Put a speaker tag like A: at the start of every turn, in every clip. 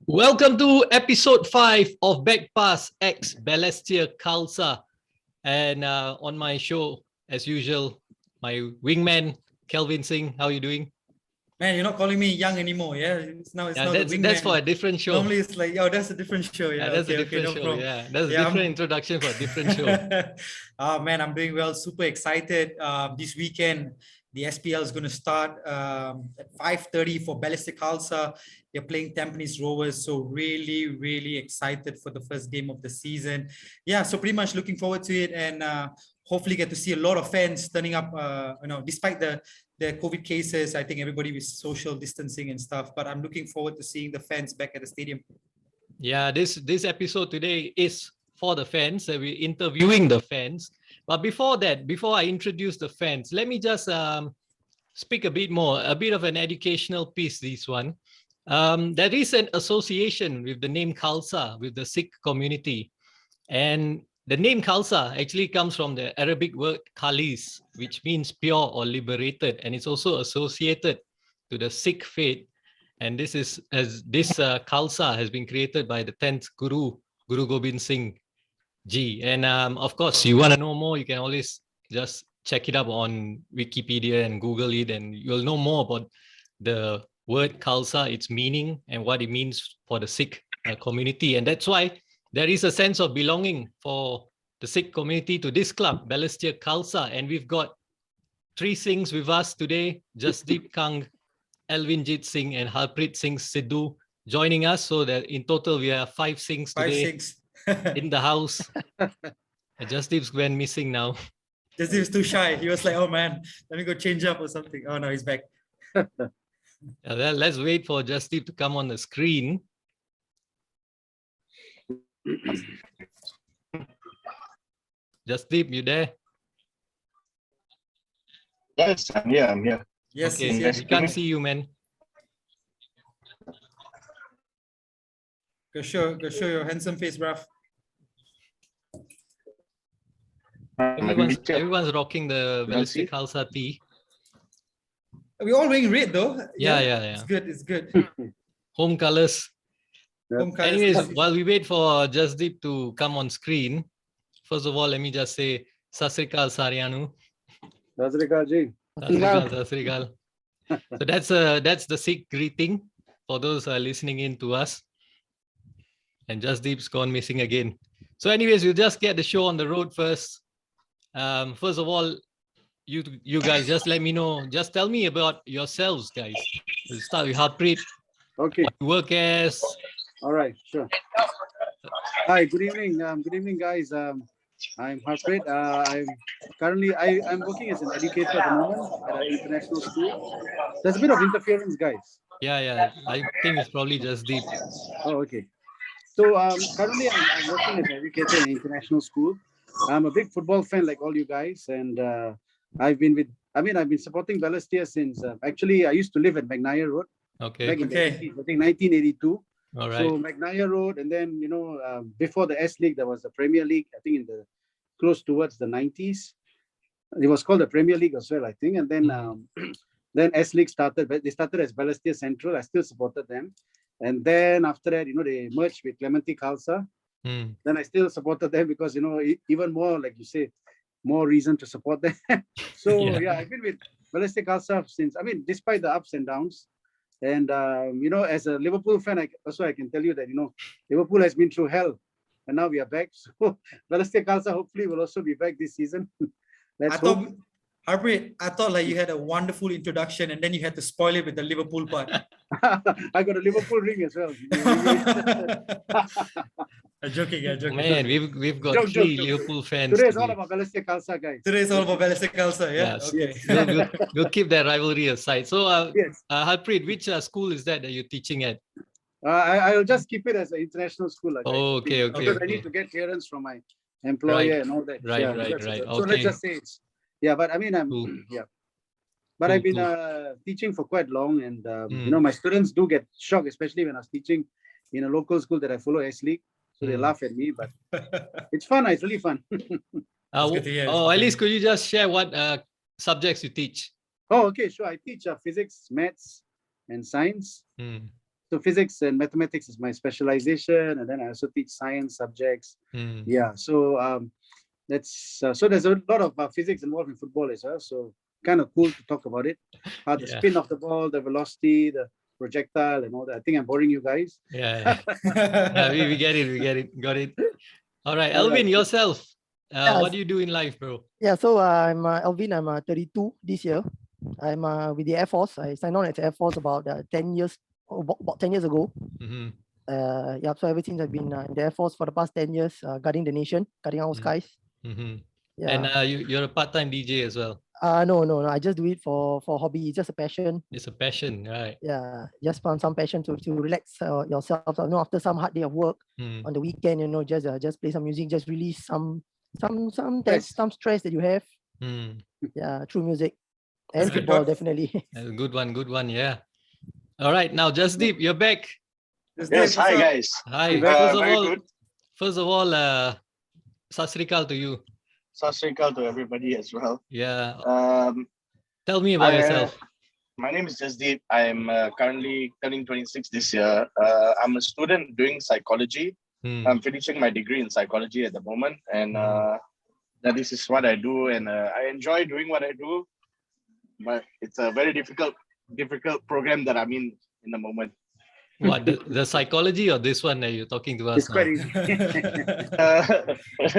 A: Welcome to episode 5 of Back Passt X Balestier Khalsa. And on my show, as usual, my wingman, Kelvin Singh. How are you doing?
B: Man, you're not calling me young anymore, yeah? It's now the wingman.
A: That's for a different show.
B: Normally it's like, oh, that's a different show. Yeah,
A: that's
B: okay,
A: a different
B: no
A: show.
B: problem.
A: Yeah, that's a different introduction for a different show.
B: Oh man, I'm doing well. Super excited. This weekend, the SPL is going to start at 5:30 for Balestier Khalsa. They're playing Tampines Rovers, so really excited for the first game of the season. Yeah, so pretty much looking forward to it, and hopefully get to see a lot of fans turning up. Despite the COVID cases, I think everybody with social distancing and stuff, but I'm looking forward to seeing the fans back at the stadium.
A: Yeah, this episode today is for the fans. We're interviewing the fans. But before that, before I introduce the fans, let me just speak a bit of an educational piece, this one. There is an association with the name Khalsa, with the Sikh community. And the name Khalsa actually comes from the Arabic word Khalis, which means pure or liberated. And it's also associated to the Sikh faith. And this Khalsa has been created by the 10th Guru Gobind Singh Ji. And of course, you want to know more, you can always just check it up on Wikipedia and Google it, and you'll know more about the word Khalsa, its meaning, and what it means for the Sikh community. And that's why there is a sense of belonging for the Sikh community to this club, Balestier Khalsa. And we've got 3 Singhs with us today: Jasdeep Kang, Elvinjit Singh, and Harpreet Singh Sidhu joining us. So that in total, we have 5 Singhs today in the house. Jasdeep's went missing now.
B: Jasdeep's too shy. He was like, oh man, let me go change up or something. Oh no, he's back.
A: Let's wait for Jasdeep to come on the screen. Jasdeep, you there?
C: Yes, I'm here.
B: Yes,
A: okay,
B: yes.
A: We can't see you, man.
B: Go show your handsome face, bruv.
A: Everyone's rocking the Balestier Khalsa tee.
B: We're all wearing red though.
A: Yeah.
B: It's good.
A: Home colors.
B: Home colors.
A: Anyways, while we wait for Jasdeep to come on screen, first of all, let me just say Sat Sri Akal Saryanu.
C: Sat Sri Akal ji.
A: Sat Sri Akal. So that's the Sikh greeting for those listening in to us. And Jasdeep's gone missing again. So anyways, we'll just get the show on the road first. First of all, you guys just let me know, just tell me about yourselves, guys. We'll start with Harpreet.
C: Okay.
A: What you work as?
C: All right, sure. Hi, good evening. Good evening, guys. I'm Harpreet. I'm working as an educator at the moment at an international school. There's a bit of interference, guys.
A: Yeah. I think it's probably Jasdeep.
C: Oh, okay. So currently I'm working as an educator in an international school. I'm a big football fan like all you guys, and I've been supporting Balestier since actually I used to live at McNair Road.
A: Okay.
C: Back in the 80s, I think 1982.
A: All right.
C: So McNair Road, and then before the S League there was the Premier League. I think close towards the 90s, it was called the Premier League as well, I think. And then then S League started. They started as Balestier Central. I still supported them, and then after that, they merged with Clementi Khalsa. Then I still supported them because even more, like you say, more reason to support them. So yeah, I've been with Balestier Khalsa since. Despite the ups and downs, and as a Liverpool fan, I can tell you that Liverpool has been through hell, and now we are back. So Balestier Khalsa hopefully will also be back this season. Let's hope.
B: Harpreet, I thought like you had a wonderful introduction and then you had to spoil it with the Liverpool part.
C: I got a Liverpool ring as well.
B: I'm joking.
A: Man, we've got 3 Liverpool fans.
C: Today is all about Balestier Khalsa, guys.
B: Today is all about Balestier Khalsa, yeah? Okay.
A: Yes. We'll keep that rivalry aside. So,
C: yes.
A: Harpreet, which school is that you're teaching at?
C: I'll just keep it as an international school.
A: Okay.
C: Because I need to get clearance from my employer and all that.
A: Right.
C: So let's just say it's. Yeah, but I'm cool. Yeah. But I've been teaching for quite long, and my students do get shocked, especially when I was teaching in a local school that I follow, S League. So they laugh at me, but it's fun. It's really fun.
A: At least could you just share what subjects you teach?
C: Oh, okay, sure. I teach physics, maths, and science. So physics and mathematics is my specialization, and then I also teach science subjects. Yeah, so so there's a lot of physics involved in football as well. So kind of cool to talk about it. How the spin of the ball, the velocity, the projectile, and all that. I think I'm boring you guys.
A: Yeah. We get it. Got it. All right, Alvin, yourself. What do you do in life, bro?
D: Yeah, so I'm Alvin. I'm 32 this year. I'm with the Air Force. I signed on at the Air Force about 10 years, about 10 years ago. Yeah, so ever since I've been in the Air Force for the past 10 years, guarding the nation, guarding our skies. Yeah.
A: And you're a part-time DJ as well.
D: No. I just do it for hobby. It's just a passion.
A: It's a passion, right?
D: Yeah, just found some passion to relax yourself. After some hard day of work on the weekend, just play some music, just release some stress that you have. Yeah, through music and football, definitely.
A: Good one. Yeah. All right, now Jasdeep, you're back.
E: Yes, hi guys.
A: Hi. First of all, Sat Sri Akal to you.
E: Sat Sri Akal to everybody as well.
A: Yeah. Tell me about yourself.
E: My name is Jasdeep. I'm currently turning 26 this year. I'm a student doing psychology. I'm finishing my degree in psychology at the moment, and this is what I do, and I enjoy doing what I do. But it's a very difficult program that I'm in the moment.
A: What, the psychology or this one that you're talking to us?
C: It's quite easy.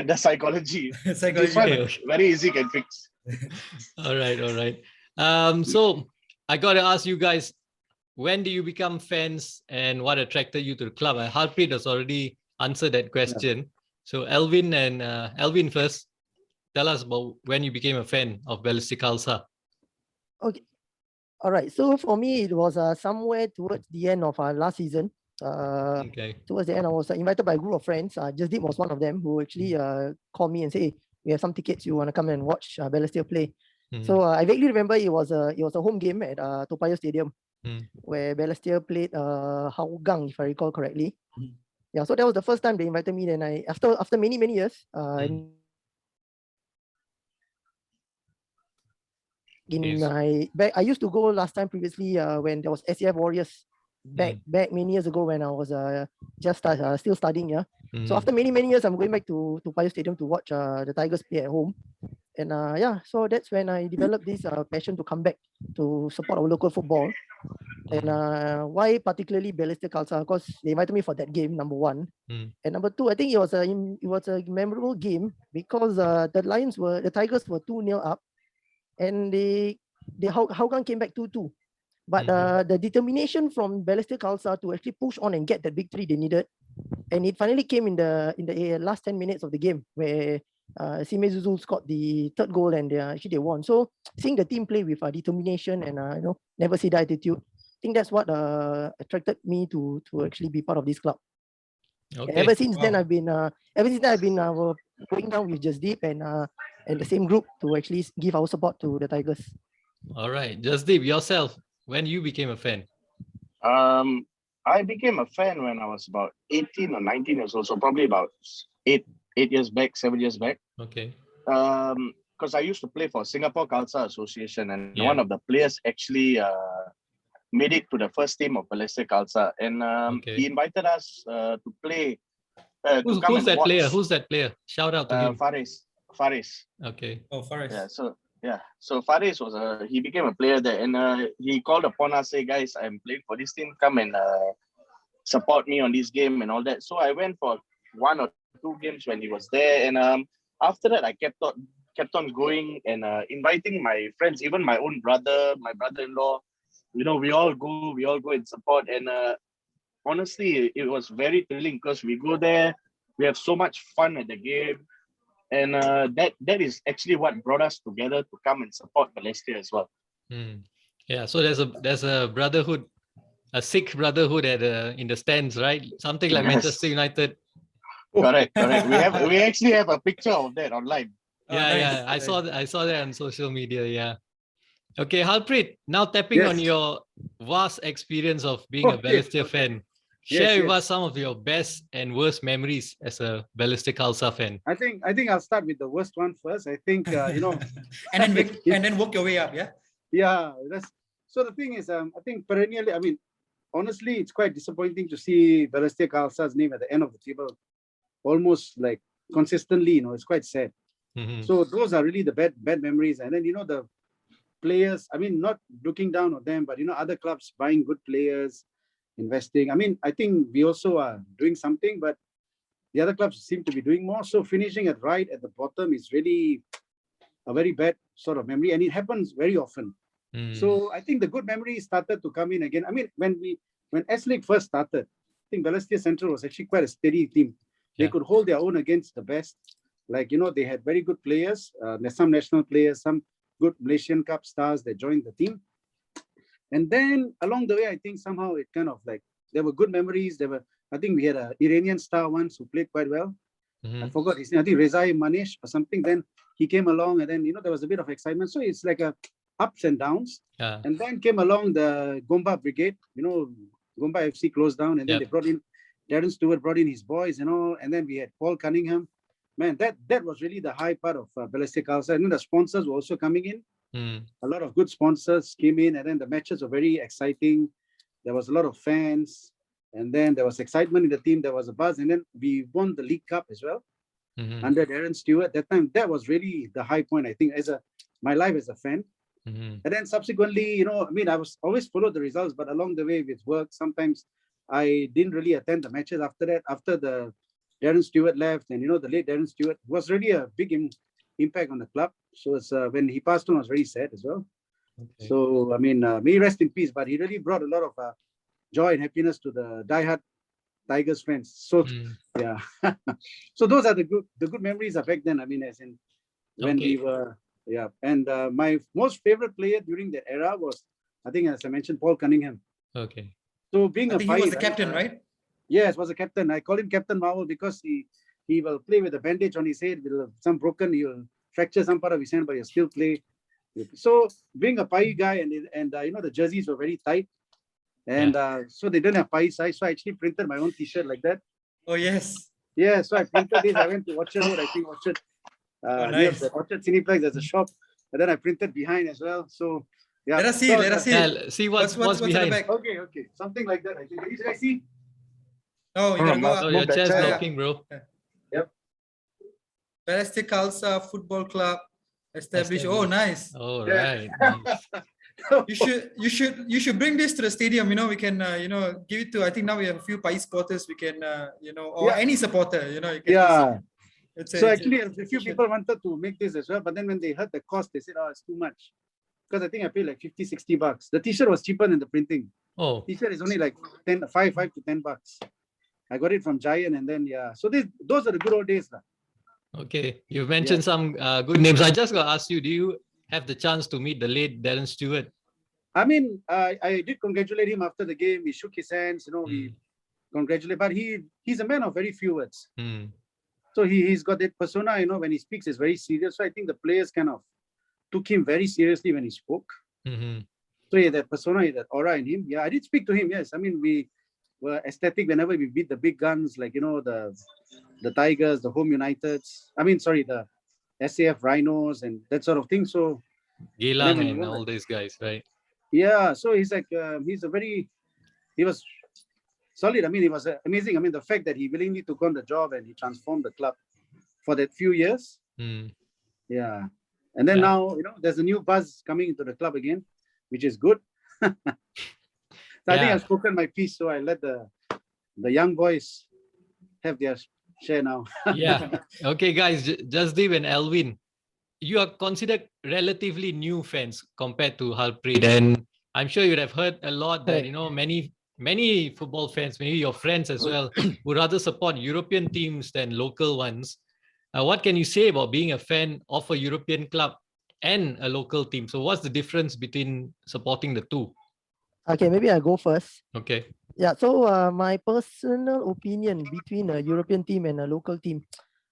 E: The psychology. This one, very easy, can fix.
A: All right. So I got to ask you guys, when do you become fans and what attracted you to the club? Harpreet has already answered that question. Yeah. So Alvin first, tell us about when you became a fan of Ballistic Khalsa.
D: Okay. All right. So for me, it was somewhere towards the end of last season. Towards the end, I was invited by a group of friends. Jasdeep was one of them who actually called me and said, hey, we have some tickets. You want to come and watch Balestier play? So I vaguely remember it was a home game at Toa Payoh Stadium where Balestier played Hougang, if I recall correctly. Yeah, so that was the first time they invited me. Then after many years, I used to go last time previously when there was SAF Warriors back many years ago when I was still studying. Yeah. So after many years, I'm going back to Payoh Stadium to watch the Tigers play at home. And so that's when I developed this passion to come back to support our local football. And why particularly Balestier Khalsa? Because they invited me for that game, number one. And number two, I think it was a memorable game because the Tigers were 2-0 up, and Hougang came back 2-2. But the determination from Balestier Khalsa to actually push on and get that victory they needed, and it finally came in the last 10 minutes of the game where Sime Zuzul scored the third goal and they won. So seeing the team play with determination and never say die attitude, I think that's what attracted me to actually be part of this club. Okay. Ever since then, I've been going down with Jasdeep and the same group to actually give our support to the Tigers.
A: All right, Jasdeep, yourself, when you became a fan?
E: I became a fan when I was about 18 or 19 years old, so probably about 7 years back.
A: Okay.
E: Because I used to play for Singapore Khalsa Association, and one of the players actually made it to the first team of Balestier Khalsa, and he invited us to play.
A: Who's that player? Who's that player? Shout out to him.
E: Faris.
A: Okay.
B: Oh, Faris.
E: So Faris he became a player there, and he called upon us, say, guys, I'm playing for this team, come and support me on this game and all that. So I went for 1 or 2 games when he was there, and after that I kept on going and inviting my friends, even my own brother, my brother-in-law. We all go and support, and honestly, it was very thrilling because we go there, we have so much fun at the game. And that is actually what brought us together to come and support Balestier as well.
A: Yeah, so there's a brotherhood, a Sikh brotherhood in the stands, right? Something like Manchester United.
E: Correct. We actually have a picture of that online.
A: Yeah. I saw that on social media. Yeah. Okay, Harpreet, now tapping on your vast experience of being a Balestier fan. Share with us some of your best and worst memories as a Balestier Khalsa fan.
C: I think I'll start with the worst one first. I think
B: and then work your way up. Yeah.
C: Yeah. So the thing is, I think perennially, honestly, it's quite disappointing to see Balestier Khalsa's name at the end of the table, almost like consistently. It's quite sad. So those are really the bad memories. And then the players. I mean, not looking down on them, but other clubs buying good players, investing. I mean, I think we also are doing something, but the other clubs seem to be doing more. So finishing at right at the bottom is really a very bad sort of memory, and it happens very often. So I think the good memories started to come in again. I mean, when S League first started, I think Balestier Central was actually quite a steady team. They could hold their own against the best. Like, they had very good players. There's some national players, some good Malaysian Cup stars that joined the team. And then along the way, I think somehow it kind of like, there were good memories. I think we had an Iranian star once who played quite well. I forgot his name. I think Rezai Manish or something. Then he came along, and then, there was a bit of excitement. So it's like a ups and downs. And then came along the Gombak Brigade. Gombak FC closed down, and then they brought in, Darren Stewart brought in his boys, and then we had Paul Cunningham. Man, that was really the high part of Balestier Khalsa. And then the sponsors were also coming in. A lot of good sponsors came in, and then the matches were very exciting. There was a lot of fans, and then there was excitement in the team. There was a buzz, and then we won the League Cup as well under Darren Stewart. That time, that was really the high point, I think, my life as a fan. And then subsequently, I mean, I was always followed the results, but along the way with work, sometimes I didn't really attend the matches after that. After the Darren Stewart left, and the late Darren Stewart was really a big impact on the club. So it's when he passed on, I was very sad as well. So I mean, may he rest in peace. But he really brought a lot of joy and happiness to the diehard Tigers fans. So yeah, so those are the good memories of back then. I mean, as in when we were And my most favorite player during that era was, I think, as I mentioned, Paul Cunningham. So being
B: I think he was the captain, right?
C: Yes, was a captain. I call him Captain Marvel because he will play with a bandage on his head, with some broken, he will fracture some part of his hand, but he'll still play. So being a Pai guy, and the jerseys were very tight, and so they didn't have Pai size. So I actually printed my own T-shirt like that.
B: Oh yes.
C: Yeah, so I printed this. I went to Orchard Road. I think Orchard. Nice. The Orchard Cineplex, there's a shop, and then I printed behind as well. So yeah.
B: Let us see. Let us see.
A: Yeah, see what's behind.
B: Back?
C: Okay, something like that. I think. Did I see?
B: No, you gotta go up.
A: Oh, your chair's blocking, bro.
C: Yep.
B: Balestier Khalsa Football Club established. Oh, nice.
A: All right.
B: You should bring this to the stadium. We can give it to. I think now we have a few Pai supporters. We can or any supporter. You can
C: So actually, a few people wanted to make this as well, but then when they heard the cost, they said, "Oh, it's too much," because I think I paid like $50-$60. The T-shirt was cheaper than the printing.
A: Oh,
C: T-shirt is only like $5 to $10. I got it from Giant, and then so those are the good old days, lah.
A: Okay, you've mentioned some good names. I just got to ask you, do you have the chance to meet the late Darren Stewart?
C: I mean, I did congratulate him after the game. We shook his hands, we congratulated, but he's a man of very few words. So he's got that persona, when he speaks, is very serious. So I think the players kind of took him very seriously when he spoke. So that persona, that aura in him. Yeah, I did speak to him. Yes, I mean, we were ecstatic whenever we beat the big guns, like the Tigers, the Home Uniteds. I mean, sorry, the SAF Rhinos and that sort of thing. So
A: Gilang and all these guys, right?
C: Yeah, so he's like he was solid. I mean, it was amazing. I mean, the fact that he willingly took on the job and he transformed the club for that few years. Yeah. And then now, there's a new buzz coming into the club again, which is good. So I think I've spoken my piece, so I let the young boys have their share now.
A: Okay, guys, Jasdeep and Alvin, you are considered relatively new fans compared to Harpreet, and I'm sure you'd have heard a lot that, many football fans, maybe your friends as well, would rather support European teams than local ones. What can you say about being a fan of a European club and a local team? So what's the difference between supporting the two?
D: Okay, maybe I go first.
A: Okay.
D: Yeah, so my personal opinion between a European team and a local team,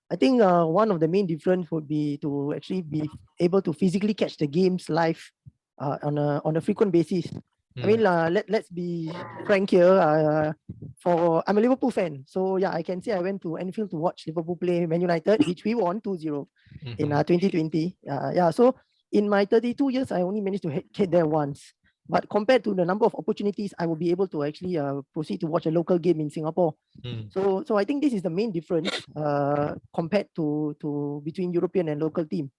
D: I think one of the main difference would be to actually be able to physically catch the games live on a frequent basis. I mean, let's be frank here. I'm a Liverpool fan, so yeah, I can say I went to Anfield to watch Liverpool play Man United, which we won 2-0 in 2020. So in my 32 years, I only managed to hit there once. But compared to the number of opportunities, I will be able to actually proceed to watch a local game in Singapore. So I think this is the main difference compared to between European and local team.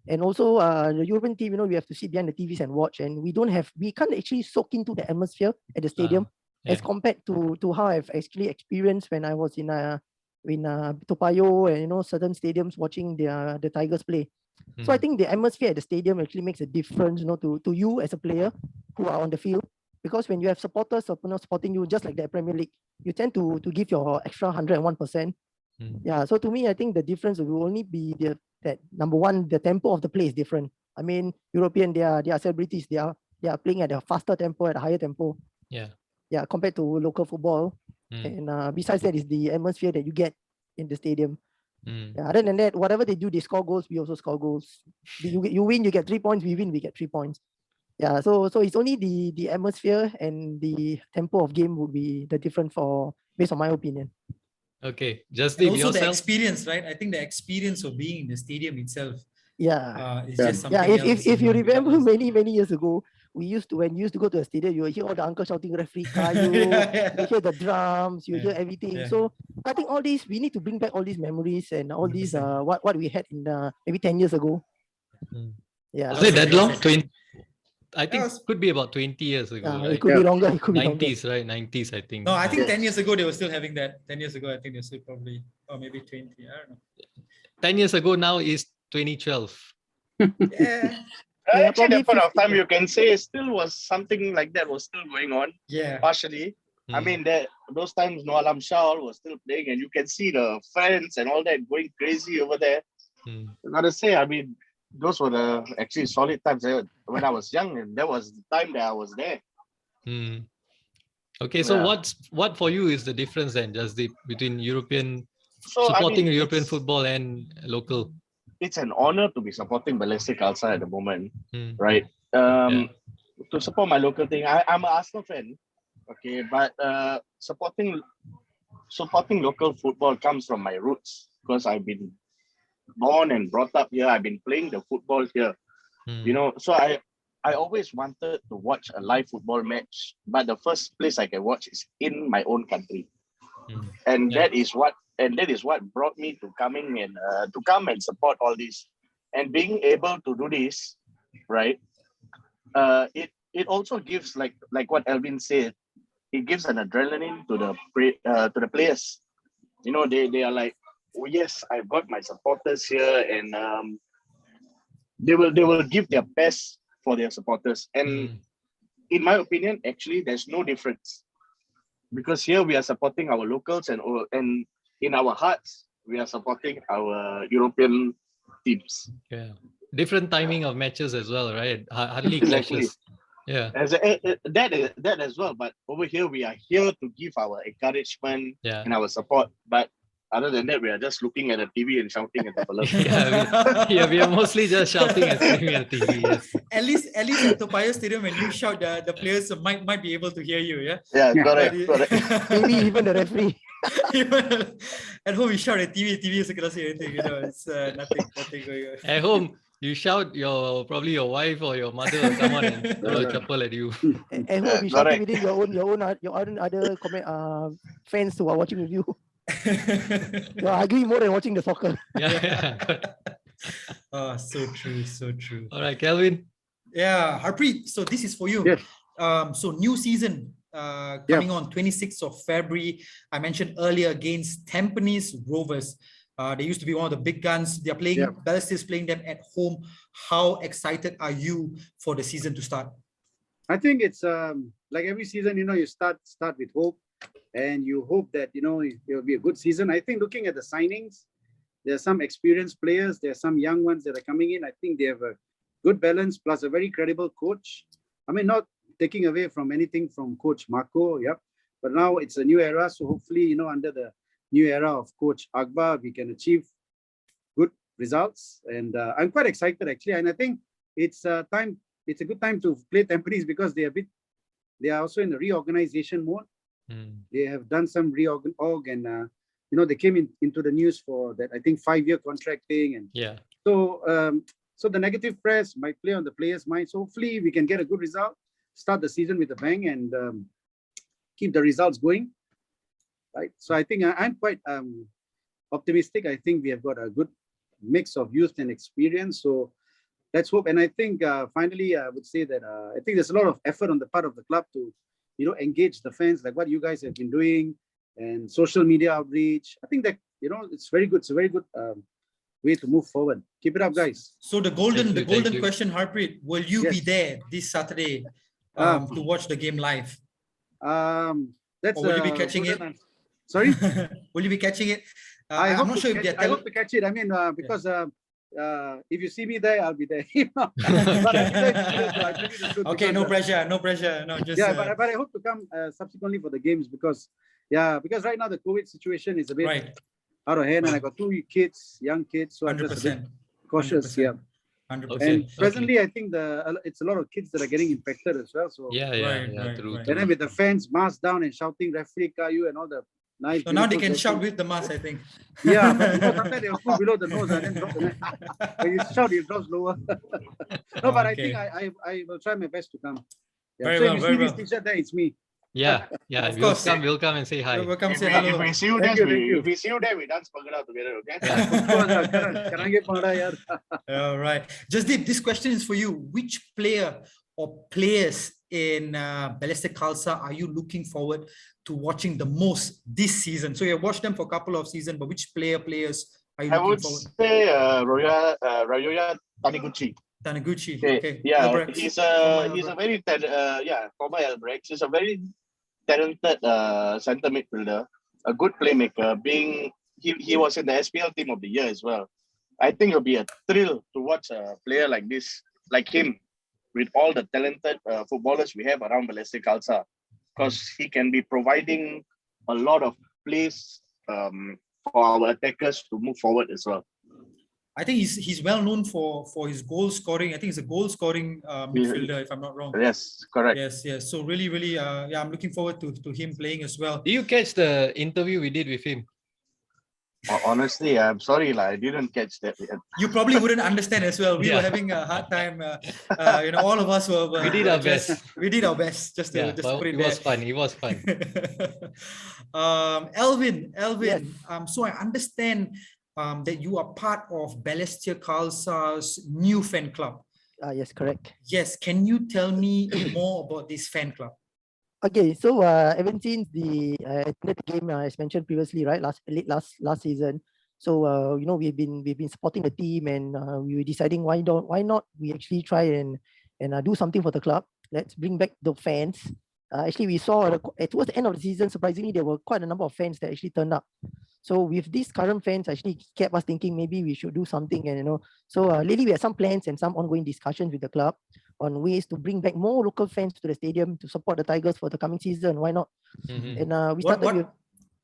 D: And also the European team, we have to sit behind the TVs and watch, and we can't actually soak into the atmosphere at the stadium as compared to how I've actually experienced when I was in Toa Payoh and certain stadiums watching the Tigers play. So I think the atmosphere at the stadium actually makes a difference, to you as a player who are on the field, because when you have supporters supporting you, just like the Premier League, you tend to give your extra 101%. Yeah. So to me, I think the difference will only be that number one, the tempo of the play is different. I mean, European, they are celebrities. They are playing at a faster tempo, at a higher tempo. Yeah, compared to local football. And besides that is the atmosphere that you get in the stadium. Yeah, other than that, whatever they do, they score goals, we also score goals. You win, you get 3 points. We win, we get 3 points. Yeah, so it's only the atmosphere and the tempo of game would be the difference based on my opinion.
A: Okay, just
B: also
A: yourself.
B: the experience, right? I think the experience of being in the stadium itself.
D: Is
B: just something else.
D: If you remember many years ago, when you used to go to a stadium, you hear all the uncles shouting referee Kayu, you hear the drums, you hear everything. So I think all these, we need to bring back all these memories and all these what we had in maybe 10 years ago. Yeah.
A: Was it that long? I think it could be about 20 years ago, right?
D: It could be longer. It could be
A: 90s, right? 90s, I think.
B: No, I think 10 years ago they were still having that. 10 years ago, I think they still probably, or maybe 20. I don't know. 10
A: years ago now is 2012.
E: Actually, that point of time, you can say still was something like that was still going on.
B: Yeah.
E: Partially. I mean, those times Noah Alam Shah was still playing, and you can see the fans and all that going crazy over there. Gotta say, I mean, those were the actually solid times when I was young, and that was the time that I was there.
A: Okay, so what for you is the difference then, between supporting European football and local?
E: It's an honor to be supporting Ballistic Khalsa at the moment, right? To support my local thing, I'm an Arsenal fan, okay, but supporting local football comes from my roots, because I've been born and brought up here. I've been playing the football here, so I always wanted to watch a live football match, but the first place I can watch is in my own country. And that is what brought me to come and support all this, and being able to do this, right? It also gives, like what Alvin said, it gives an adrenaline to the players. They are like, oh yes, I've got my supporters here, and they will give their best for their supporters. And in my opinion, actually, there's no difference, because here we are supporting our locals, and in our hearts we are supporting our European teams.
A: Yeah, different timing of matches as well, right? Hardly clashes. Yeah,
E: that as well. But over here, we are here to give our encouragement and our support. But other than that, we are just looking at the TV and shouting at the fellows.
A: We are mostly just shouting and screaming at the TV. Yes.
B: At least at Toa Payoh Stadium, when you shout, the players might be able to hear you. Yeah.
E: Yeah, correct.
D: Maybe even the referee.
B: At home, you shout at TV. TV is cannot say anything. It's nothing going on.
A: At home, you shout probably your wife or your mother or someone and throw a chapel at you.
D: At home, you shouting within your own other fans who are watching with you. You're arguing more than watching the soccer.
B: Oh, so true.
A: All right, Kelvin.
B: Yeah, Harpreet. So this is for you.
C: Yes.
B: So new season coming on 26th of February. I mentioned earlier against Tampines Rovers. They used to be one of the big guns. They're playing. Ballistic is playing them at home. How excited are you for the season to start?
C: I think it's like every season. You start with hope. And you hope that, it will be a good season. I think looking at the signings, there are some experienced players. There are some young ones that are coming in. I think they have a good balance, plus a very credible coach. I mean, not taking away from anything from Coach Marco, but now it's a new era. So hopefully, under the new era of Coach Akbar, we can achieve good results. And I'm quite excited, actually. And I think it's a good time to play Tampines, because they are also in the reorganization mode. They have done some reorg, and they came into the news for that, I think, 5-year contracting, and so the negative press might play on the players' minds. So hopefully we can get a good result. start the season with a bang and keep the results going. Right. So I think I'm quite optimistic. I think we have got a good mix of youth and experience. So let's hope. And I think finally, I would say that I think there's a lot of effort on the part of the club to, engage the fans, like what you guys have been doing, and social media outreach. I think that it's very good. It's a very good way to move forward. Keep it up, guys.
B: So the golden question, Harpreet, will you be there this Saturday to watch the game live?
C: That's
B: or will you be catching it?
C: Sorry?
B: Will you be catching it?
C: I hope to catch it. I mean, because if you see me there, I'll be there.
B: Okay, no pressure. No, just
C: but I hope to come subsequently for the games because right now the COVID situation is a bit out of hand, and I got 2 kids, young kids, so 100%. I'm just a bit cautious. 100%. Yeah.
B: 100%.
C: And presently, I think it's a lot of kids that are getting infected as well. So
A: true.
C: And then with the fans mask down and shouting "Referee Kayu" and all the nice.
B: So now they can shout with the mask, I think.
C: Yeah, but sometimes they'll put below the nose and then drop the neck. When you shout, it drops lower. No, but I think I will try my best to come. Yeah. So if you see this T-shirt there, it's me.
A: Yeah. We'll come and say hi.
B: We'll come say hello.
E: If we see you there, we dance Pagada together, okay?
B: All right. Jasdeep, this question is for you. Which player or players in Balestier Khalsa are you looking forward to watching the most this season? So you have watched them for a couple of seasons, but which players are you looking forward to?
E: I would say Rayoya Taniguchi.
B: Okay.
E: Yeah, he's a very former Albrecht. He's a very talented center midfielder, a good playmaker. He was in the SPL team of the year as well. I think it'll be a thrill to watch a player like him, with all the talented footballers we have around Balestier Khalsa, because he can be providing a lot of plays for our attackers to move forward as well.
B: I think he's well known for his goal scoring. I think he's a goal scoring midfielder, if I'm not wrong.
E: Yes, correct.
B: Yes. So really, I'm looking forward to him playing as well.
A: Do you catch the interview we did with him?
E: Honestly, I'm sorry, I didn't catch that yet.
B: You probably wouldn't understand as well. We were having a hard time. All of us were.
A: We did our best.
B: We did our best just to put it there.
A: It was fun.
B: Elvin.
D: Yes.
B: So I understand that you are part of Balestier Khalsa's new fan club.
D: Yes, correct.
B: Yes. Can you tell me more about this fan club?
D: Okay, so ever since the game, as mentioned previously, right, last season. So we've been supporting the team, and we were deciding why not we actually try and do something for the club. Let's bring back the fans. Actually, we saw towards the end of the season, surprisingly, there were quite a number of fans that actually turned up. So with these current fans, actually kept us thinking maybe we should do something, and so lately we had some plans and some ongoing discussions with the club on ways to bring back more local fans to the stadium to support the Tigers for the coming season. Why not?
A: Mm-hmm.
D: And we started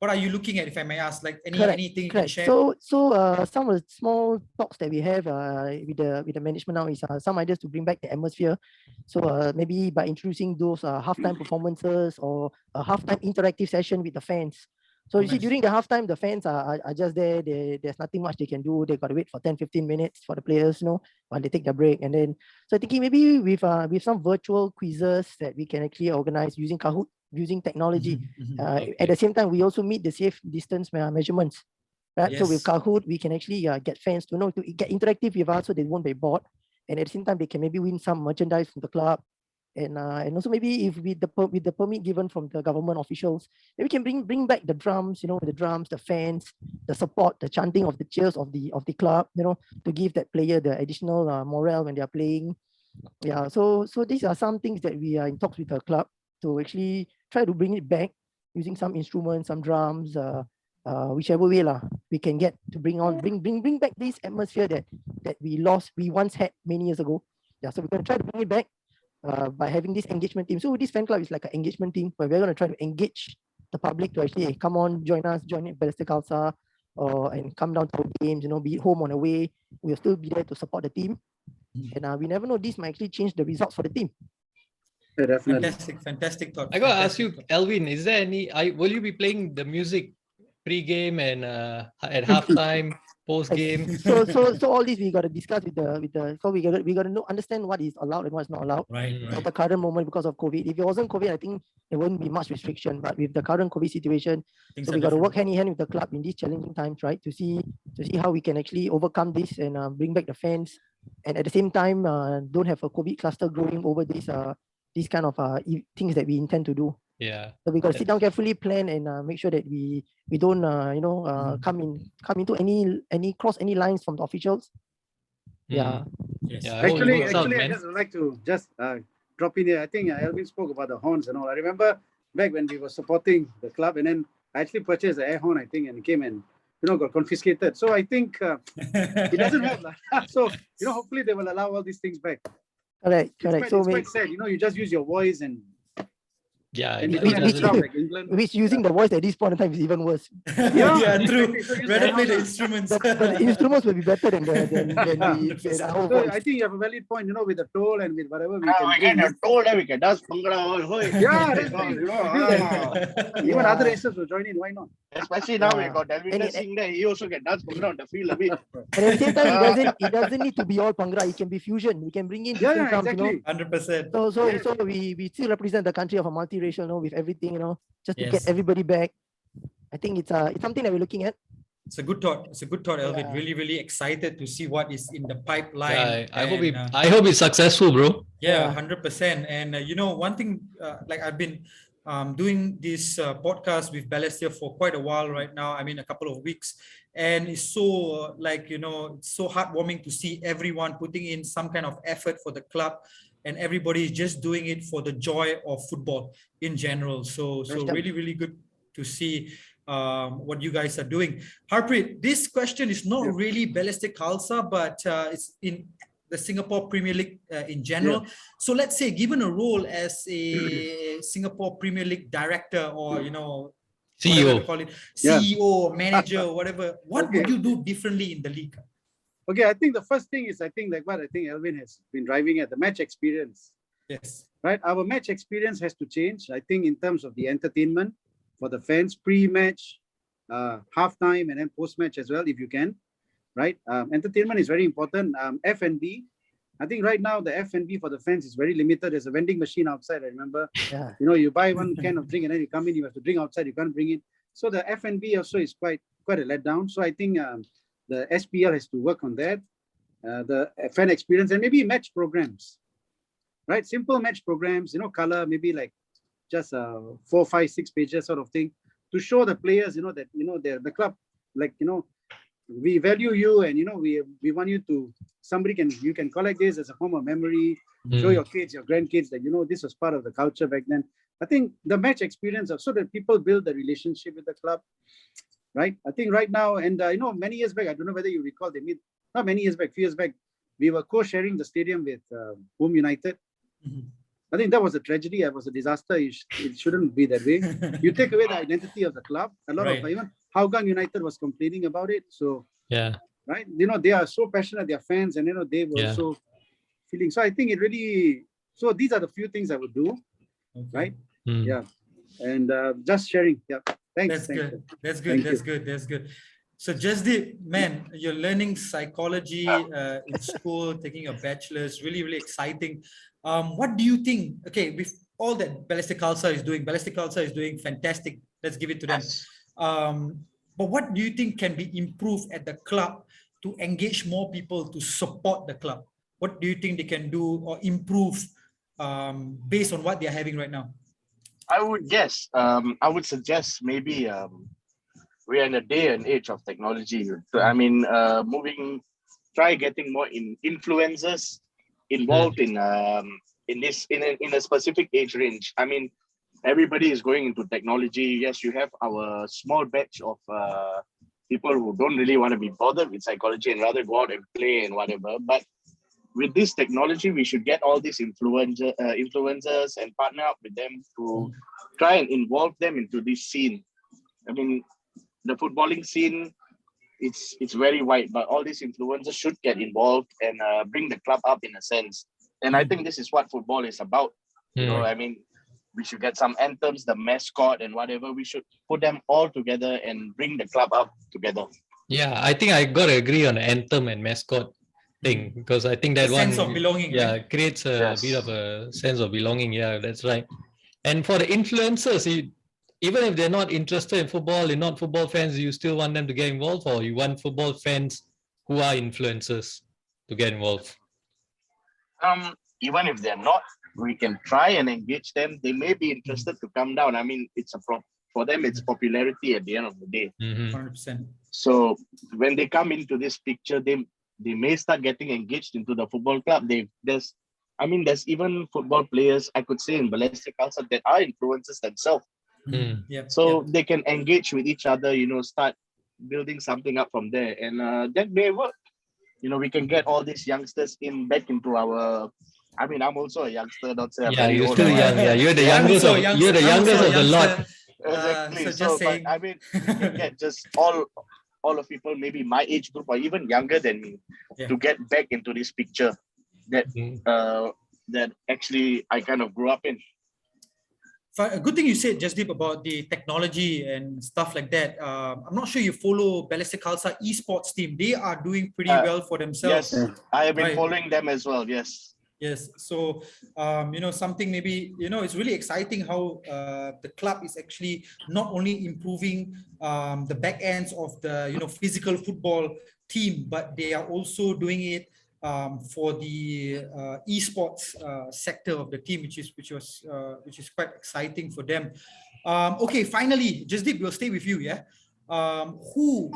B: what are you looking at, if I may ask? Like anything you can share?
D: So some of the small talks that we have with the management now is some ideas to bring back the atmosphere. So maybe by introducing those halftime performances or a halftime interactive session with the fans. So you see, during the halftime, the fans are just there. There's nothing much they can do. They got to wait for 10-15 minutes for the players, while they take their break. And then, so thinking maybe with some virtual quizzes that we can actually organize using Kahoot, using technology. At the same time, we also meet the safe distance measurements. Right?
B: Yes.
D: So with Kahoot, we can actually get fans to get interactive with us, so they won't be bored. And at the same time, they can maybe win some merchandise from the club. And also maybe if with the permit given from the government officials, maybe we can bring back the drums, the fans, the support, the chanting of the cheers of the club, to give that player the additional morale when they are playing. Yeah, so these are some things that we are in talks with the club to actually try to bring it back using some instruments, some drums, whichever way we can get to bring back this atmosphere that we once had many years ago. Yeah, so we're going to try to bring it back by having this engagement team. So this fan club is like an engagement team where we're going to try to engage the public to actually come on, join Balestier Khalsa, and come down to our games, be it home or away. We'll still be there to support the team. And we never know, this might actually change the results for the team.
C: Yeah, definitely.
B: Fantastic thought.
A: I got to ask you, Elvin, is there will you be playing the music pre-game and at halftime? post game.
D: So all this we got to discuss with the so we got to know, understand what is allowed and what's not allowed
B: Right,
D: at
B: right.
D: the current moment because of COVID. If it wasn't COVID, I think there wouldn't be much restriction. But with the current COVID situation,
B: Things
D: so
B: are
D: we got to work
B: different.
D: hand in hand with the club in these challenging times, right? To see how we can actually overcome this and bring back the fans, and at the same time don't have a COVID cluster growing over these kind of things that we intend to do.
A: Yeah.
D: So we got to sit down carefully, plan, and make sure that we don't come into any cross any lines from the officials. Yeah.
B: Yes.
A: Yeah, I hope it
C: Actually,
A: works out,
C: I
A: man.
C: just would like to just drop in here. I think Alvin spoke about the horns and all. I remember back when we were supporting the club, and then I actually purchased the air horn, I think, and it came and got confiscated. So I think it doesn't help. So hopefully they will allow all these things back.
D: Correct. So
C: It's quite sad. You just use your voice and
A: Yeah,
C: you
A: it
C: don't have
A: doesn't-
C: to sound like England.
D: which using the voice at this point in time is even worse.
B: Yeah, true.
C: exactly. So use
B: Rather
C: the
B: play the
C: horn.
B: instruments.
D: The instruments will be better than our
C: So
D: voice.
C: I think you have a valid point. With the toll and with whatever we
E: We
C: can
E: can
C: bring.
E: told that we can dance Bhangra.
C: Yeah, that's the even other races will join in. Why not?
E: Especially now we
D: Yeah.
E: got Delvin
D: And
E: Singh there. He also can dance Bhangra on the field a bit.
D: And at the same time, it doesn't need to be all Bhangra. It can be fusion. We can bring in different drums,
C: exactly.
B: 100%.
D: So we still represent the country of a multiracial, with everything, just to
B: Yes.
D: get everybody back. I think it's something that we're looking at.
B: It's a good thought. It's a good thought, Elvin.
D: Yeah.
B: Really, really excited to see what is in the pipeline.
A: Yeah, I hope
B: And,
A: I hope it's successful, bro.
B: Yeah,
D: Yeah.
B: 100%. And one thing, like I've been doing this podcast with Balestier for quite a while right now. I mean, a couple of weeks, and it's so it's so heartwarming to see everyone putting in some kind of effort for the club, and everybody is just doing it for the joy of football in general. So
D: Yep.
B: really, really good to see what you guys are doing. Harpreet, this question is not really Ballistic Khalsa, but it's in the Singapore Premier League in general. So let's say, given a role as a Singapore Premier League director, or whatever
A: CEO.
B: to call it, CEO, manager, whatever, what would you do differently in the league?
C: Okay, I think the first thing is, I think like what I think Elvin has been driving at, the match experience.
B: Yes.
C: Right, our match experience has to change. I think in terms of the entertainment for the fans, pre-match, halftime, and then post-match as well, if you can. Right, entertainment is very important. F&B, I think right now the F&B for the fans is very limited. There's a vending machine outside. I remember,
D: Yeah.
C: you buy one can of drink and then you come in, you have to drink outside. You can't bring it. So the F&B also is quite a letdown. So I think the SPL has to work on that. The fan experience, and maybe match programs. Right, simple match programs. Color, maybe like just 4, 5, 6 pages sort of thing to show the players, that the club, like we value you, and we want you to, you can collect this as a form of memory, show your kids, your grandkids that this was part of the culture back then. I think the match experience, so that people build the relationship with the club, right? I think right now, and many years back, I don't know whether you recall, not many years back, few years back, we were co-sharing the stadium with Home United. I think that was a tragedy. It was a disaster. It shouldn't be that way. You take away the identity of the club. A lot of even Hougang United was complaining about it. So
A: yeah,
C: right, they are so passionate. They are fans, and they were also feeling. So I think it really. So these are the few things I would do, right? Yeah, and just sharing. Yeah, thanks.
B: That's good. So man, you're learning psychology in school, taking a bachelor's, really, really exciting. What do you think? Okay, with all that Ballistic Khalsa is doing fantastic. Let's give it to them. But what do you think can be improved at the club to engage more people to support the club? What do you think they can do or improve based on what they're having right now?
E: I would suggest maybe we are in a day and age of technology. So I mean, try getting more influencers involved in a specific age range. I mean, everybody is going into technology. Yes, you have our small batch of people who don't really want to be bothered with psychology and rather go out and play and whatever. But with this technology, we should get all these influencers and partner up with them to try and involve them into this scene. I mean, the footballing scene, it's very wide, but all these influencers should get involved and bring the club up in a sense. And I think this is what football is about. I mean, we should get some anthems, the mascot and whatever. We should put them all together and bring the club up together.
A: Yeah, I think I got to agree on the anthem and mascot thing because I think
B: The
A: that one,
B: sense of belonging,
A: yeah,
B: right?
A: creates a
E: Yes.
A: bit of a sense of belonging. Yeah, that's right. And for the influencers, even if they're not interested in football, they're not football fans, you still want them to get involved, or you want football fans who are influencers to get involved?
E: Even if they're not, we can try and engage them. They may be interested to come down. I mean, for them, it's popularity at the end of the day.
B: 100%.
E: So when they come into this picture, they may start getting engaged into the football club. There's even football players, I could say, in Balestier culture that are influencers themselves.
B: Yeah.
E: So they can engage with each other, start building something up from there. And that may work. We can get all these youngsters back into our. I mean, I'm also a youngster, not say I'm
A: Yeah,
E: very
A: you're
E: old.
A: still young. Yeah, you're the
B: I'm
A: youngest
B: also
A: of
B: a youngster.
A: you're the
B: I'm also
A: youngest
B: a
A: of the lot.
B: youngster.
E: Exactly.
B: So just saying.
E: But I mean, we can get just all of people, maybe my age group or even younger than me, to get back into this picture that that actually I kind of grew up in.
B: A good thing you said, Jasdeep, about the technology and stuff like that. I'm not sure you follow Balestier Khalsa esports team. They are doing pretty well for themselves.
E: Yes, I have been
B: Right.
E: following them as well. Yes.
B: Yes. So, something maybe, it's really exciting how the club is actually not only improving the back ends of the, physical football team, but they are also doing it for the esports sector of the team, which is quite exciting for them. Okay, finally, Jasdeep, we'll stay with you. Yeah. Who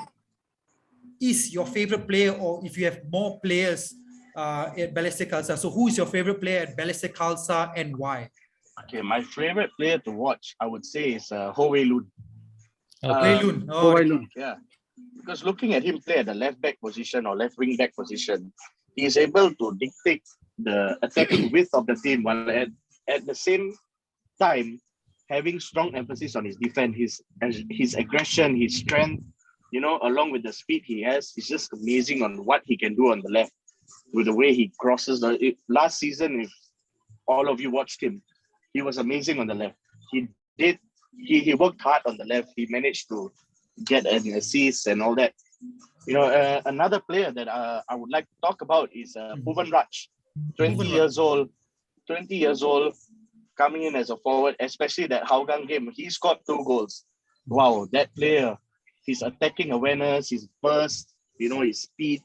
B: is your favorite player, or if you have more players at Balestier Khalsa? So who is your favorite player at Balestier Khalsa and why?
E: Okay, my favorite player to watch, I would say, is Ho Wei Lun.
B: Wei Lun.
E: Yeah, because looking at him play at the left back position or left wing back position, he is able to dictate the attacking width of the team, while at the same time having strong emphasis on his defense, his aggression, his strength, along with the speed he has. He's just amazing on what he can do on the left with the way he crosses last season. If all of you watched him, he was amazing on the left. He worked hard on the left. He managed to get an assist and all that. Another player that I would like to talk about is Bhuvan Raj, 20 years old, coming in as a forward, especially that Hougang game. He scored 2 goals. Wow, that player, his attacking awareness, his burst, his speed,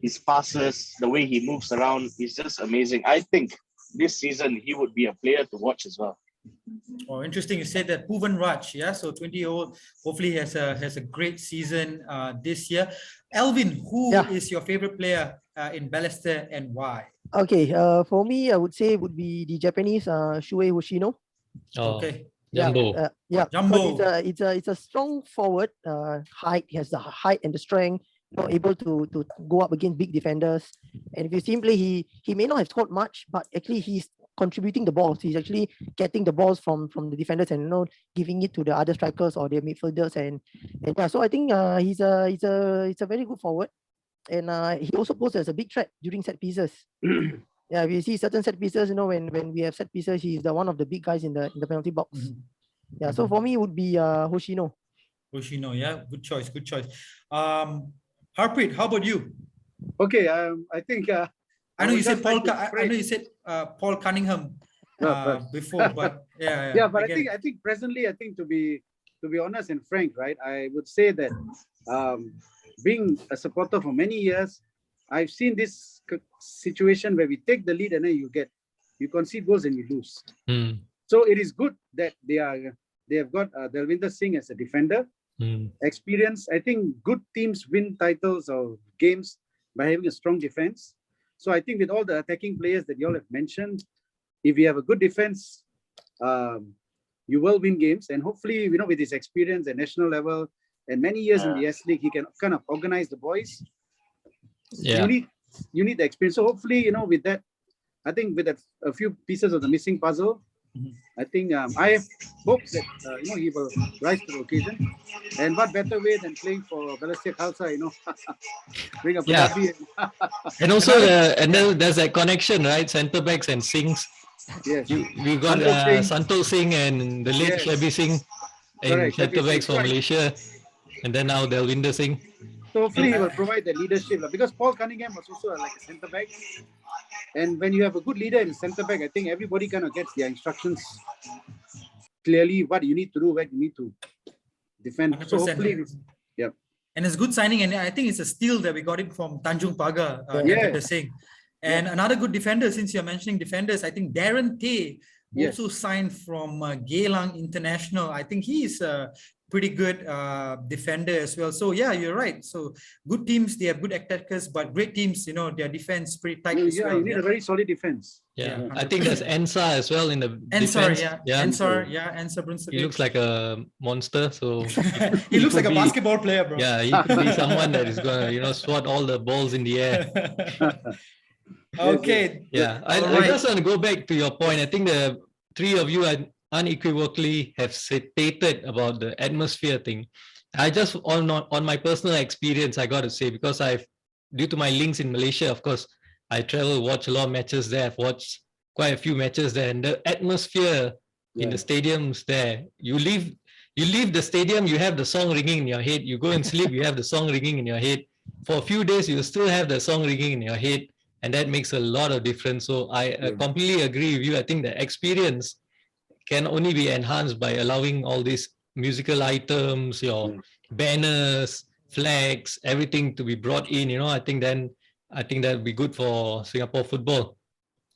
E: his passes, the way he moves around is just amazing. I think this season he would be a player to watch as well.
B: Oh, interesting. You said that Bhuvan Raj, yeah. So 20-year-old, hopefully has a great season this year. Alvin, who is your favorite player in Balestier and why?
D: Okay, for me, I would say would be the Japanese Shuei Hoshino.
B: Okay.
A: Jumbo.
B: Jumbo.
D: It's a strong forward. Height. He has the height and the strength. Able to go up against big defenders. And if you see him play, he may not have scored much, but actually he's contributing the balls. He's actually getting the balls from the defenders and giving it to the other strikers or their midfielders. And yeah, so I think he's a very good forward. And he also poses as a big threat during set pieces. Yeah, we see certain set pieces, when we have set pieces, he's one of the big guys in the penalty box. Yeah, so for me it would be Hoshino.
B: Hoshino, yeah, good choice. Harpreet, how about you?
C: Okay, I think
B: I know you said Paul. I know you said Paul Cunningham before, but yeah.
C: But I think presently, to be honest and frank, right, I would say that being a supporter for many years, I've seen this situation where we take the lead and then you concede goals and you lose. So it is good that they have got Delvinder Singh as a defender. Experience. I think good teams win titles or games by having a strong defense. So I think with all the attacking players that you all have mentioned, if you have a good defense, you will win games. And hopefully, with his experience at national level and many years in the S League, he can kind of organize the boys.
A: Yeah.
C: You need the experience. So hopefully, with that, I think with a few pieces of the missing puzzle, I think I hope that he will rise to the occasion. And what better way than playing for Balestier Khalsa, bring up
A: and also and then there's that connection, right? Centre backs and Singhs.
C: Yes.
A: We got Santok Singh and the late Shabby Singh in centre backs for Malaysia, and then now Delvinder Singh.
C: So hopefully he will provide the leadership because Paul Cunningham was also like a centre back. And when you have a good leader in the centre back, I think everybody kind of gets their instructions clearly, what you need to do, where you need to defend.
B: 100%.
C: So hopefully, yeah.
B: And it's good signing, and I think it's a steal that we got it from Tanjung Pagar,
C: Yeah.
B: Davinder Singh. And another good defender, since you're mentioning defenders, I think Darren Tay also signed from Geylang International. I think he's a pretty good defender as well. So yeah, you're right. So good teams, they have good attackers, but great teams, you know, their defense pretty tight as well.
C: You need a very solid defense.
A: Yeah, I think there's Ensar as well in the
B: Ensar,
A: defense.
B: Ensar Brunswick.
A: He looks like a monster, so
B: he looks like a basketball player, bro.
A: Yeah, he could be someone that is gonna, you know, swat all the balls in the air.
B: Okay.
A: Yeah, I just want to go back to your point. I think the three of you unequivocally have stated about the atmosphere thing. I just on my personal experience, I got to say, because due to my links in Malaysia, of course, I travel, watch a lot of matches there. I've watched quite a few matches there, and the atmosphere in the stadiums there. You leave the stadium, you have the song ringing in your head. You go and sleep, you have the song ringing in your head. For a few days, you still have the song ringing in your head, and that makes a lot of difference. So I completely agree with you. I think the experience can only be enhanced by allowing all these musical items, your banners, flags, everything to be brought in. You know, I think that would be good for Singapore football.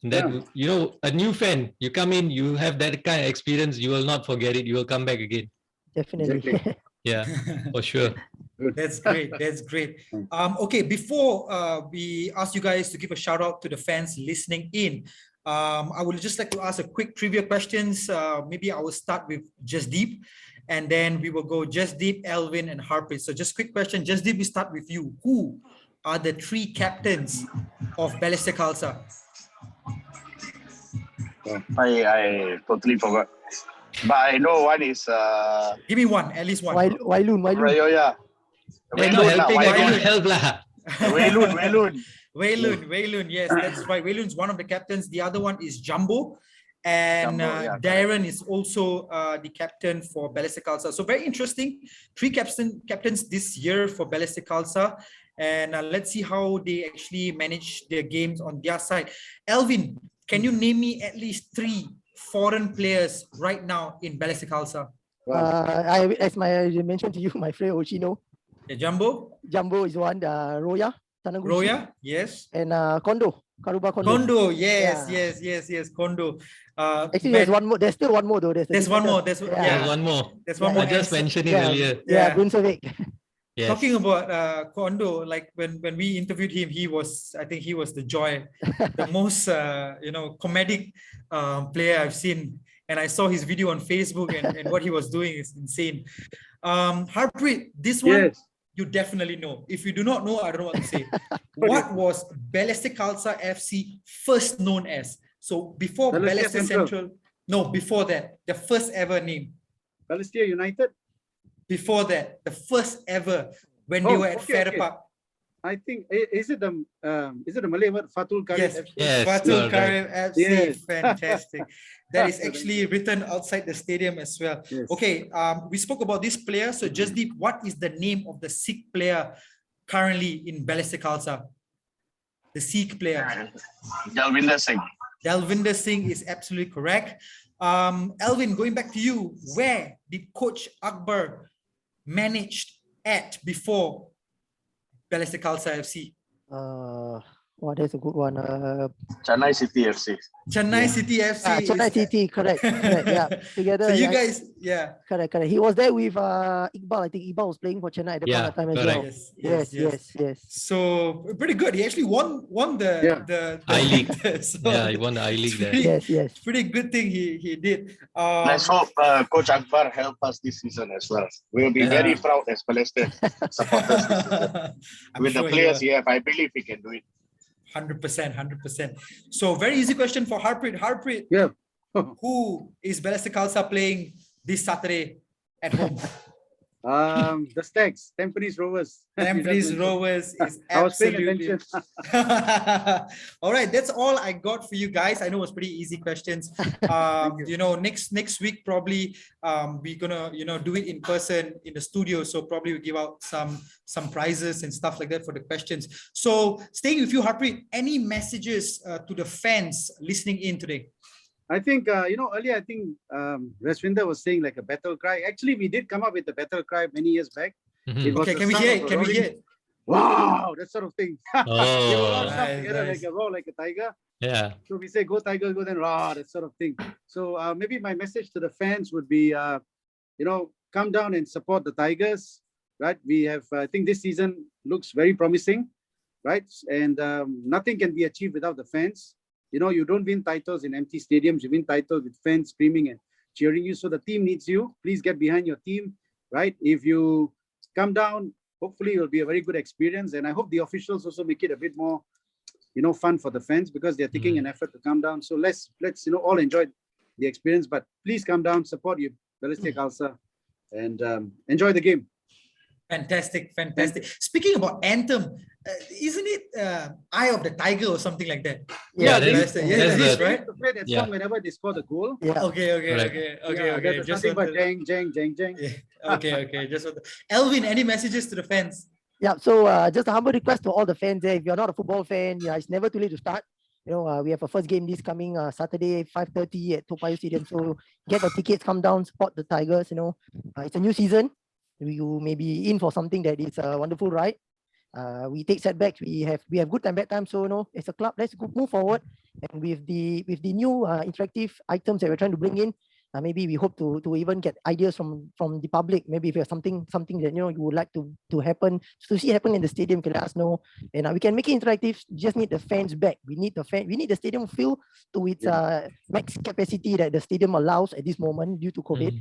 A: And that, you know, a new fan, you come in, you have that kind of experience, you will not forget it. You will come back again.
D: Definitely.
A: Yeah, for sure.
B: That's great. That's great. Okay, before we ask you guys to give a shout out to the fans listening in, I would just like to ask a quick trivia questions. Maybe I will start with Jasdeep, and then we will go Jasdeep, Elvin, and Harpreet. So just quick question. Jasdeep, we start with you. Who are the three captains of Balestier Khalsa?
E: I totally forgot. But I know one is
B: Give me one, at least one.
D: Wailun.
E: Rayoya.
A: Help lah.
B: Wailun, yes, that's right. Wailun's one of the captains. The other one is Jumbo. And Darren is also the captain for Balestier Khalsa. So very interesting. Three captains this year for Balestier Khalsa. And let's see how they actually manage their games on their side. Elvin, can you name me at least three foreign players right now in Balestier Khalsa?
D: As I mentioned to you, my friend Ochino.
B: Jumbo
D: is one. Roya, Tananguchi.
B: Roya, yes.
D: And Kondo, Karuba Kondo.
B: Kondo, yes. Kondo.
D: Actually, there's one more. There's still one more though.
B: There's one more.
A: There's one more.
B: I
A: just mentioned it earlier.
D: Yeah, Brunswick.
A: Yes.
B: Talking about Kondo, like when we interviewed him, I think he was the joy, the most comedic player I've seen. And I saw his video on Facebook, and what he was doing is insane. Harpreet, this one you definitely know. If you do not know, I don't know what to say. What was Balestier Khalsa FC first known as? So before Balestier Central, no, before that, the first ever name.
C: Balestier United?
B: Before that, the first ever when they were at Farrer Park.
C: I think is it the Malay word Fatul Karim?
B: Yes, Fatul Karim FC. Yes. Fantastic. That is actually written outside the stadium as well. Yes. Okay, we spoke about this player. So Jasdeep, what is the name of the Sikh player currently in Balestier Khalsa? The Sikh player.
E: Dalvinder Singh.
B: Dalvinder Singh is absolutely correct. Elvin, going back to you, where did Coach Akbar managed at before Balestier Khalsa FC?
D: That's a good one.
E: Chennai City FC.
B: Chennai City FC.
D: Chennai City, correct. Yeah, together.
B: So you guys,
D: correct. He was there with Iqbal. I think Iqbal was playing for Chennai at the point of time as well. Yes.
B: So pretty good. He actually won the
A: I-League.
B: So
A: he won the I-League there.
D: Yes.
B: Pretty good thing he did.
E: Let's hope Coach Akbar help us this season as well. We'll be very proud as Balestier supporters this season. With the players he have, I believe he can do it.
B: 100%. So very easy question for Harpreet. Harpreet, who is Balestier Khalsa playing this Saturday at home?
C: The Stags, Tampines Rovers.
B: Tampines Rovers is
C: I was paying
B: absolutely.
C: attention.
B: All right, that's all I got for you guys. I know it was pretty easy questions. Next week probably we're gonna do it in person in the studio. So probably we'll give out some prizes and stuff like that for the questions. So staying with you, Harpreet, any messages to the fans listening in today?
C: I think, earlier, I think Raswinder was saying like a battle cry. Actually, we did come up with the battle cry many years back. It was
B: Okay,
C: the
B: can we
C: sound
B: hear
C: of
B: it?
C: a
B: Can we
C: roaring-
B: hear it?
C: Wow, that sort of thing. They will all
A: Oh,
C: shout
B: Nice,
C: together
B: nice.
C: like a roar, like a tiger.
A: yeah.
C: So we say, go Tiger, go, then roar, that sort of thing. So maybe my message to the fans would be, come down and support the Tigers, right? We have, I think this season looks very promising, right? And nothing can be achieved without the fans. You don't win titles in empty stadiums. You win titles with fans screaming and cheering you. So the team needs you. Please get behind your team, right? If you come down, hopefully it will be a very good experience. And I hope the officials also make it a bit more, fun for the fans because they're taking an effort to come down. So let's all enjoy the experience. But please come down, support you, Balestier Khalsa, and enjoy the game.
B: Fantastic. Speaking about anthem, isn't it Eye of the Tiger or something like that?
A: Yeah,
B: that's
A: that's
B: it is,
A: the-
B: right?
C: To play that
A: Yeah.
C: song whenever they score the goal.
D: Yeah.
B: Okay.
C: There's
B: Just
C: nothing but
B: wanted-
C: jang, jang, jang, jang.
B: Yeah. Okay. Elvin, any messages to the fans?
D: Yeah, so just a humble request to all the fans there. If you're not a football fan, it's never too late to start. We have a first game this coming Saturday, 5:30 at Toa Payoh Stadium. So get the tickets, come down, support the Tigers. It's a new season. You may be in for something that is a wonderful ride. We take setbacks. We have good time, bad time. So as a club, let's move forward. And with the new interactive items that we're trying to bring in, maybe we hope to even get ideas from the public. Maybe if you have something that you would like to happen, to see happen in the stadium, can let us know. And we can make it interactive. Just need the fans back. We need the stadium filled to its max capacity that the stadium allows at this moment due to COVID.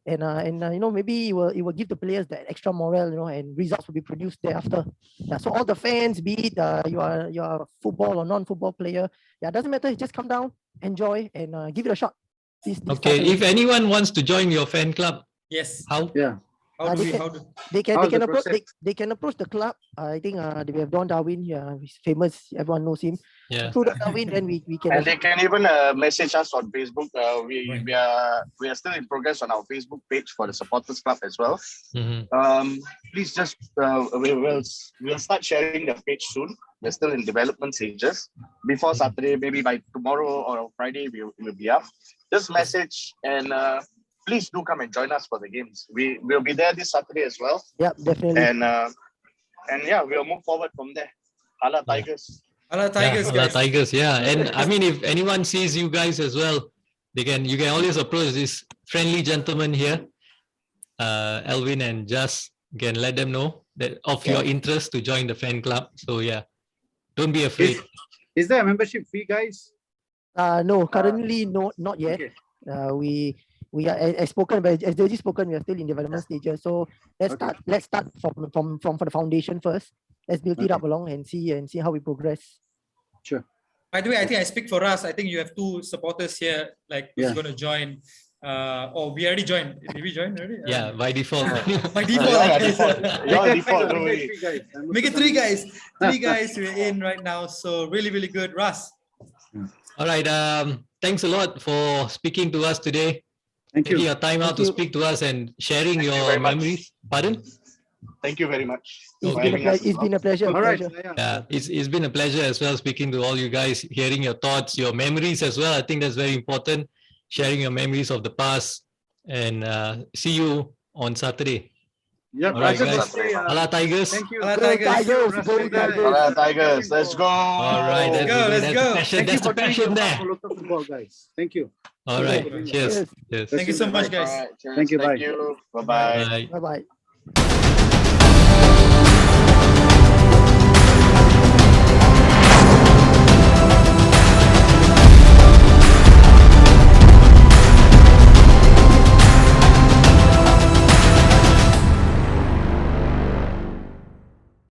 D: Maybe it will give the players that extra morale, and results will be produced thereafter. So all the fans, be it you are a football or non-football player, it doesn't matter. Just come down, enjoy, and give it a shot. This
A: Okay,
D: Saturday.
A: if anyone wants to join your fan club,
B: Yes.
A: how?
C: Yeah.
B: How do
D: they
B: we?
D: can-
B: How do?
D: They can
C: How's
D: they can
C: the
D: approach
C: process?
D: they can approach the club. I think we have Don Darwin. He's famous. Everyone knows him.
A: Yeah.
D: Through Don Darwin, then we can.
E: And they can even message us on Facebook.
B: Right.
E: We are still in progress on our Facebook page for the supporters club as well.
A: Mhm.
E: Please just we'll start sharing the page soon. We're still in development stages. Before Saturday, maybe by tomorrow or Friday, we will be up. Just message and please do come and join us for the games. We will be there this Saturday as well.
D: Yeah, definitely.
E: And yeah, we'll move forward from there. Hala Tigers.
B: Hello, Tigers,
A: Yeah,
B: guys.
A: Tigers, yeah. And I mean, if anyone sees you guys as well, you can always approach this friendly gentleman here, Elvin, and just can let them know that of your interest to join the fan club. So yeah, don't be afraid.
C: Is there a membership fee, guys?
D: No, currently no, not yet.
C: Okay.
D: We are as spoken, but as Deji spoken, we are still in development stages. So let's start from the foundation first. Let's build it up along and see how we progress.
C: Sure.
B: By the way, I think I speak for us. I think you have two supporters here, who's
C: Yeah.
B: going to join. We already joined. Did we join already?
A: Yeah, by default.
B: By default.
E: Yeah,
B: okay.
E: default. Your default, don't
C: Make
E: worry.
C: it 3 guys.
B: Make it 3 guys. 3 guys we're in right now. So really, really good. Russ.
A: All right. Thanks a lot for speaking to us today.
C: Thank
A: Taking
C: you.
A: your time out to
D: Thank you.
A: speak to us and sharing
E: Thank you
A: your
E: very much.
A: memories. Pardon?
E: Thank you very much.
D: It's
E: for
A: Okay.
E: having us as
D: it's been a pleasure.
C: All right.
D: pleasure.
A: Yeah, it's been a pleasure as well speaking to all you guys, hearing your thoughts, your memories as well. I think that's very important. Sharing your memories of the past, and see you on Saturday.
C: Yep.
A: All right,
C: I just want
A: guys.
C: to say,
A: Hala Tigers.
C: thank you.
B: Hala
C: Thank you,
B: Tigers.
C: Raswinder.
D: Go Tigers.
E: Hala Tigers, let's go.
A: All right,
B: Let's go, let's
A: that's
B: go.
A: the passion.
C: Thank you
A: That's the
C: for doing
A: passion
C: your part
A: there.
C: for local football, guys. Thank you.
A: All right,
C: Cheers.
A: cheers. Cheers.
B: Thank you so much, guys.
E: All right, cheers.
C: Thank you,
E: Thank
C: bye.
E: you. Bye-bye.
A: Bye.
D: Bye bye.